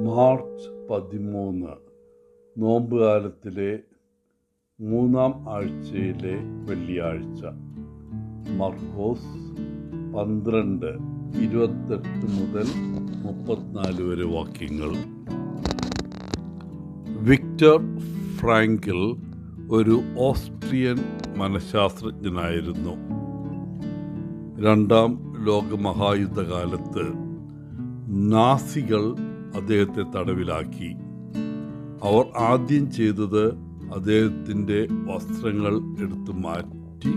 March 13 നോമ്പുകാലത്തിലെ 3-ാം ആഴ്ചയിലെ വെള്ളിയാഴ്ച. മർക്കോസ് 12:28 മുതൽ 34 വരെ വാക്യങ്ങൾ. വിക്ടർ ഫ്രാങ്കിൾ ഒരു ഓസ്ട്രിയൻ മനഃശാസ്ത്രജ്ഞനായിരുന്നു. 2-ാം ലോകമഹായുദ്ധകാലത്ത് നാസികൾ അദ്ദേഹത്തെ തടവിലാക്കി. അവർ ആദ്യം ചെയ്തത് അദ്ദേഹത്തിൻ്റെ വസ്ത്രങ്ങൾ എടുത്തു മാറ്റി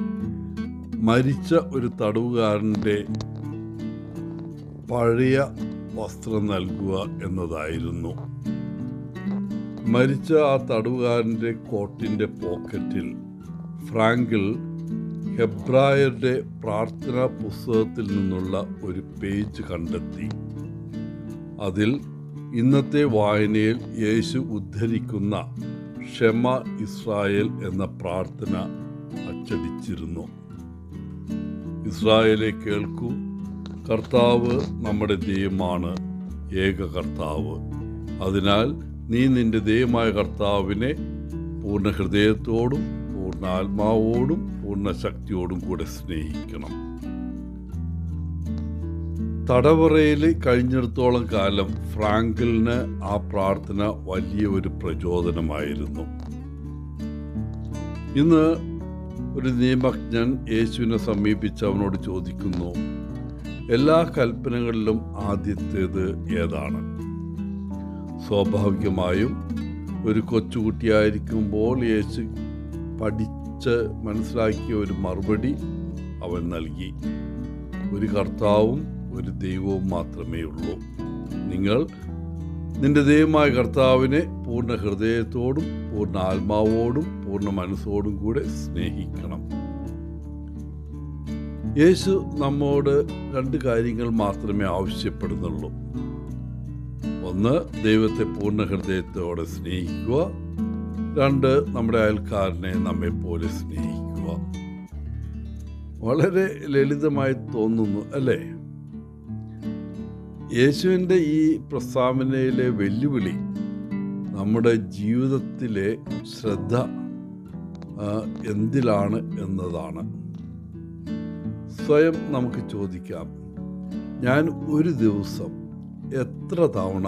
മരിച്ച ഒരു തടവുകാരൻ്റെ പഴയ വസ്ത്രം നൽകുക എന്നതായിരുന്നു. മരിച്ച ആ തടവുകാരൻ്റെ കോട്ടിൻ്റെ പോക്കറ്റിൽ ഫ്രാങ്കിൾ ഹെബ്രായരുടെ പ്രാർത്ഥനാ പുസ്തകത്തിൽ നിന്നുള്ള ഒരു പേജ് കണ്ടെത്തി. അതിൽ ഇന്നത്തെ വായനയിൽ യേശു ഉദ്ധരിക്കുന്ന ക്ഷമ ഇസ്രായേൽ എന്ന പ്രാർത്ഥന അച്ചടിച്ചിരുന്നു. ഇസ്രായേലെ കേൾക്കൂ, കർത്താവ് നമ്മുടെ ദൈവമാണ്, ഏക കർത്താവ്. അതിനാൽ നീ നിന്റെ ദൈവമായ കർത്താവിനെ പൂർണ്ണ ഹൃദയത്തോടും പൂർണ്ണ ആത്മാവോടും പൂർണ്ണ ശക്തിയോടും കൂടെ സ്നേഹിക്കണം. തടവറയിൽ കഴിഞ്ഞിടത്തോളം കാലം ഫ്രാങ്കിളിന് ആ പ്രാർത്ഥന വലിയ ഒരു പ്രചോദനമായിരുന്നു. ഇന്ന് ഒരു നിയമജ്ഞൻ യേശുവിനെ സമീപിച്ച് അവനോട് ചോദിക്കുന്നു, എല്ലാ കൽപ്പനകളിലും ആദ്യത്തേത് ഏതാണ്? സ്വാഭാവികമായും ഒരു കൊച്ചുകുട്ടിയായിരിക്കുമ്പോൾ യേശു പഠിച്ച് മനസ്സിലാക്കിയ ഒരു മറുപടി അവൻ നൽകി. ഒരു കർത്താവും ഒരു ദൈവവും മാത്രമേ ഉള്ളൂ. നിങ്ങൾ നിന്റെ ദൈവമായ കർത്താവിനെ പൂർണ്ണ ഹൃദയത്തോടും പൂർണ്ണ ആത്മാവോടും പൂർണ്ണ മനസ്സോടും കൂടെ സ്നേഹിക്കണം. യേശു നമ്മോട് 2 കാര്യങ്ങൾ മാത്രമേ ആവശ്യപ്പെടുന്നുള്ളൂ. ഒന്ന്, ദൈവത്തെ പൂർണ്ണ ഹൃദയത്തോടെ സ്നേഹിക്കുക. 2, നമ്മുടെ അയൽക്കാരനെ നമ്മെപ്പോലെ സ്നേഹിക്കുക. വളരെ ലളിതമായി തോന്നുന്നു, അല്ലേ? യേശുവിൻ്റെ ഈ പ്രസ്താവനയിലെ വെല്ലുവിളി നമ്മുടെ ജീവിതത്തിലെ ശ്രദ്ധ എന്തിലാണ് എന്നതാണ്. സ്വയം നമുക്ക് ചോദിക്കാം, ഞാൻ ഒരു ദിവസം എത്ര തവണ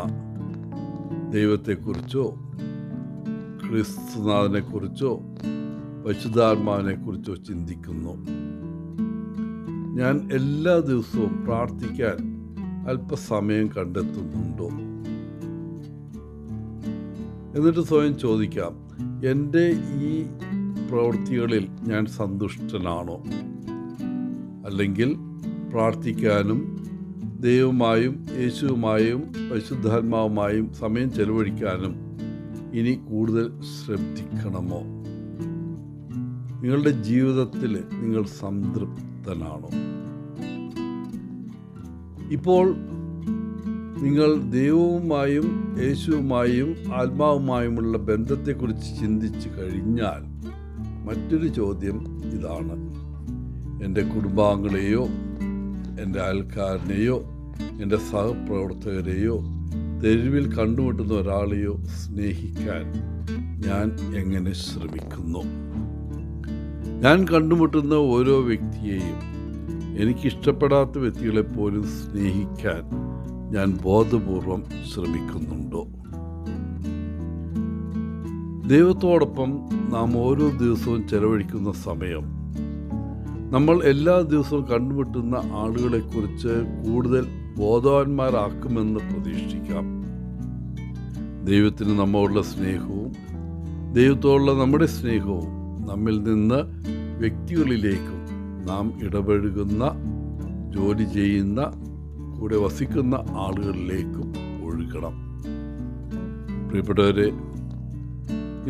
ദൈവത്തെക്കുറിച്ചോ ക്രിസ്തുനാഥനെക്കുറിച്ചോ പരിശുദ്ധാത്മാവിനെക്കുറിച്ചോ ചിന്തിക്കുന്നു? ഞാൻ എല്ലാ ദിവസവും പ്രാർത്ഥിക്കാൻ അല്പസമയം കണ്ടെത്തുന്നുണ്ടോ? എന്നിട്ട് സ്വയം ചോദിക്കാം, എൻ്റെ ഈ പ്രവൃത്തികളിൽ ഞാൻ സന്തുഷ്ടനാണോ? അല്ലെങ്കിൽ പ്രാർത്ഥിക്കാനും ദൈവവുമായും യേശുവുമായും പരിശുദ്ധാത്മാവുമായും സമയം ചെലവഴിക്കാനും ഇനി കൂടുതൽ ശ്രദ്ധിക്കണമോ? നിങ്ങളുടെ ജീവിതത്തിൽ നിങ്ങൾ സംതൃപ്തനാണോ? ഇപ്പോൾ നിങ്ങൾ ദൈവവുമായും യേശുവുമായും ആത്മാവുമായുമുള്ള ബന്ധത്തെക്കുറിച്ച് ചിന്തിച്ചു കഴിഞ്ഞാൽ മറ്റൊരു ചോദ്യം ഇതാണ്: എൻ്റെ കുടുംബാംഗങ്ങളെയോ എൻ്റെ അയൽക്കാരനെയോ എൻ്റെ സഹപ്രവർത്തകരെയോ തെരുവിൽ കണ്ടുമുട്ടുന്ന ഒരാളെയോ സ്നേഹിക്കാൻ ഞാൻ എങ്ങനെ ശ്രമിക്കുന്നു? ഞാൻ കണ്ടുമുട്ടുന്ന ഓരോ വ്യക്തിയെയും എനിക്കിഷ്ടപ്പെടാത്ത വ്യക്തികളെപ്പോലും സ്നേഹിക്കാൻ ഞാൻ ബോധപൂർവം ശ്രമിക്കുന്നുണ്ടോ? ദൈവത്തോടൊപ്പം നാം ഓരോ ദിവസവും ചെലവഴിക്കുന്ന സമയം നമ്മൾ എല്ലാ ദിവസവും കണ്ടുമുട്ടുന്ന ആളുകളെക്കുറിച്ച് കൂടുതൽ ബോധവാന്മാരാക്കുമെന്ന് പ്രതീക്ഷിക്കാം. ദൈവത്തിന് നമ്മോടുള്ള സ്നേഹവും ദൈവത്തോടുള്ള നമ്മുടെ സ്നേഹവും നമ്മിൽ നിന്ന് വ്യക്തികളിലേക്കും നാം ഇടപഴകുന്ന, ജോലി ചെയ്യുന്ന, കൂടെ വസിക്കുന്ന ആളുകളിലേക്കും ഒഴുകണം. പ്രിയപ്പെട്ടവരെ,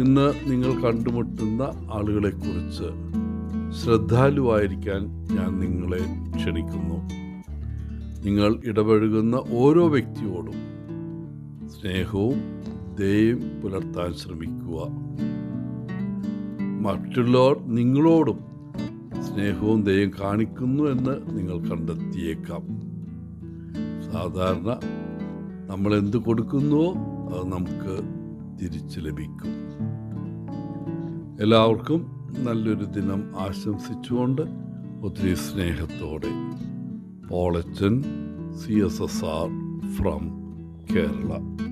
ഇന്ന് നിങ്ങൾ കണ്ടുമുട്ടുന്ന ആളുകളെക്കുറിച്ച് ശ്രദ്ധാലുവായിരിക്കാൻ ഞാൻ നിങ്ങളെ ക്ഷണിക്കുന്നു. നിങ്ങൾ ഇടപഴകുന്ന ഓരോ വ്യക്തിയോടും സ്നേഹവും ദയയും പുലർത്താൻ ശ്രമിക്കുക. മറ്റുള്ളവർ നിങ്ങളോടും സ്നേഹവും ദയയും കാണിക്കുന്നു എന്ന് നിങ്ങൾ കണ്ടെത്തിയേക്കാം. സാധാരണ നമ്മൾ എന്ത് കൊടുക്കുന്നുവോ അത് നമുക്ക് തിരിച്ചു ലഭിക്കും. എല്ലാവർക്കും നല്ലൊരു ദിനം ആശംസിച്ചുകൊണ്ട് ഒത്തിരി സ്നേഹത്തോടെ പോളച്ചൻ CSSR ഫ്രം കേരള.